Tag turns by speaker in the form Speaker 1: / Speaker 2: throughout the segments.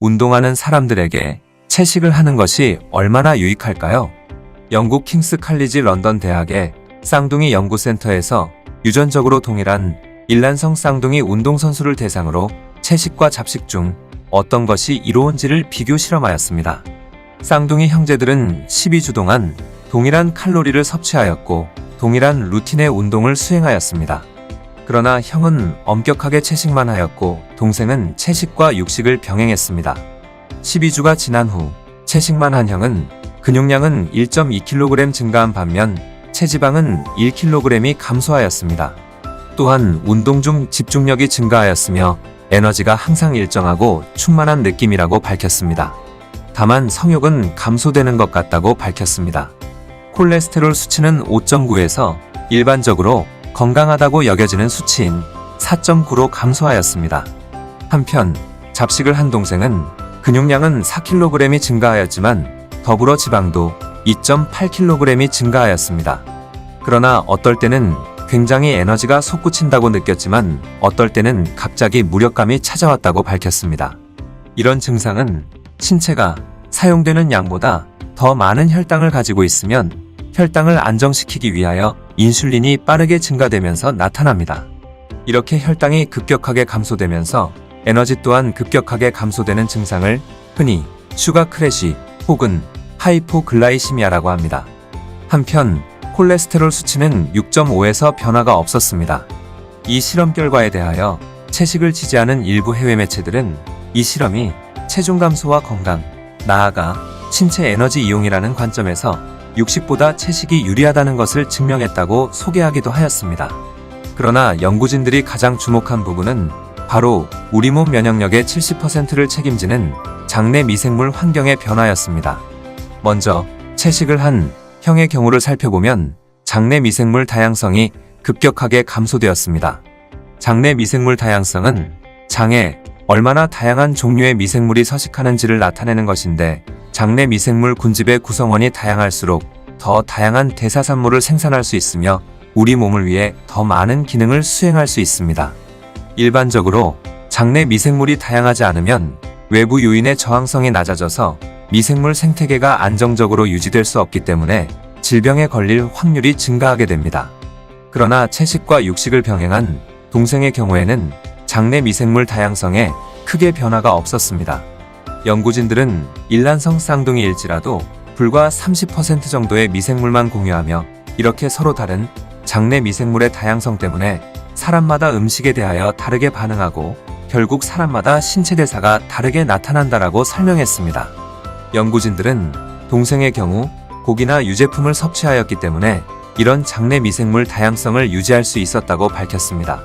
Speaker 1: 운동하는 사람들에게 채식을 하는 것이 얼마나 유익할까요? 영국 킹스 칼리지 런던 대학의 쌍둥이 연구센터에서 유전적으로 동일한 일란성 쌍둥이 운동선수를 대상으로 채식과 잡식 중 어떤 것이 이로운지를 비교 실험하였습니다. 쌍둥이 형제들은 12주 동안 동일한 칼로리를 섭취하였고 동일한 루틴의 운동을 수행하였습니다. 그러나 형은 엄격하게 채식만 하였고 동생은 채식과 육식을 병행했습니다. 12주가 지난 후 채식만 한 형은 근육량은 1.2kg 증가한 반면 체지방은 1kg이 감소하였습니다. 또한 운동 중 집중력이 증가하였으며 에너지가 항상 일정하고 충만한 느낌이라고 밝혔습니다. 다만 성욕은 감소되는 것 같다고 밝혔습니다. 콜레스테롤 수치는 5.9에서 일반적으로 건강하다고 여겨지는 수치인 4.9로 감소하였습니다. 한편 잡식을 한 동생은 근육량은 4kg이 증가하였지만 더불어 지방도 2.8kg이 증가하였습니다. 그러나 어떨 때는 굉장히 에너지가 솟구친다고 느꼈지만 어떨 때는 갑자기 무력감이 찾아왔다고 밝혔습니다. 이런 증상은 신체가 사용되는 양보다 더 많은 혈당을 가지고 있으면 혈당을 안정시키기 위하여 인슐린이 빠르게 증가되면서 나타납니다. 이렇게 혈당이 급격하게 감소되면서 에너지 또한 급격하게 감소되는 증상을 흔히 슈가 크래시 혹은 하이포글라이시미아라고 합니다. 한편 콜레스테롤 수치는 6.5에서 변화가 없었습니다. 이 실험 결과에 대하여 채식을 지지하는 일부 해외 매체들은 이 실험이 체중 감소와 건강, 나아가 신체 에너지 이용이라는 관점에서 육식보다 채식이 유리하다는 것을 증명했다고 소개하기도 하였습니다. 그러나 연구진들이 가장 주목한 부분은 바로 우리 몸 면역력의 70%를 책임지는 장내 미생물 환경의 변화였습니다. 먼저 채식을 한 형의 경우를 살펴보면 장내 미생물 다양성이 급격하게 감소되었습니다. 장내 미생물 다양성은 장에 얼마나 다양한 종류의 미생물이 서식하는지를 나타내는 것인데 장내 미생물 군집의 구성원이 다양할수록 더 다양한 대사산물을 생산할 수 있으며 우리 몸을 위해 더 많은 기능을 수행할 수 있습니다. 일반적으로 장내 미생물이 다양하지 않으면 외부 요인의 저항성이 낮아져서 미생물 생태계가 안정적으로 유지될 수 없기 때문에 질병에 걸릴 확률이 증가하게 됩니다. 그러나 채식과 육식을 병행한 동생의 경우에는 장내 미생물 다양성에 크게 변화가 없었습니다. 연구진들은 일란성 쌍둥이일지라도 불과 30% 정도의 미생물만 공유하며 이렇게 서로 다른 장내 미생물의 다양성 때문에 사람마다 음식에 대하여 다르게 반응하고 결국 사람마다 신체 대사가 다르게 나타난다라고 설명했습니다. 연구진들은 동생의 경우 고기나 유제품을 섭취하였기 때문에 이런 장내 미생물 다양성을 유지할 수 있었다고 밝혔습니다.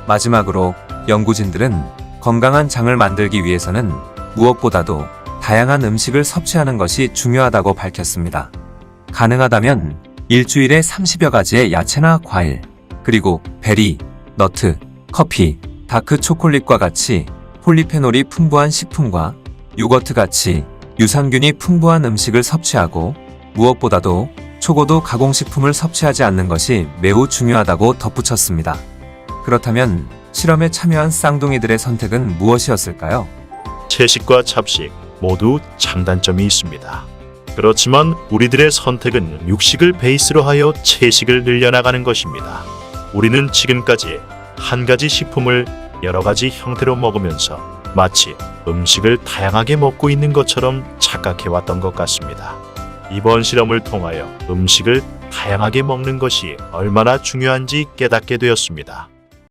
Speaker 1: 마지막으로 연구진들은 건강한 장을 만들기 위해서는 무엇보다도 다양한 음식을 섭취하는 것이 중요하다고 밝혔습니다. 가능하다면 일주일에 30여 가지의 야채나 과일, 그리고 베리, 너트, 커피, 다크 초콜릿과 같이 폴리페놀이 풍부한 식품과 요거트 같이 유산균이 풍부한 음식을 섭취하고 무엇보다도 초고도 가공식품을 섭취하지 않는 것이 매우 중요하다고 덧붙였습니다. 그렇다면 실험에 참여한 쌍둥이들의 선택은 무엇이었을까요?
Speaker 2: 채식과 잡식 모두 장단점이 있습니다. 그렇지만 우리들의 선택은 육식을 베이스로 하여 채식을 늘려나가는 것입니다. 우리는 지금까지 한 가지 식품을 여러 가지 형태로 먹으면서 마치 음식을 다양하게 먹고 있는 것처럼 착각해왔던 것 같습니다. 이번 실험을 통하여 음식을 다양하게 먹는 것이 얼마나 중요한지 깨닫게 되었습니다.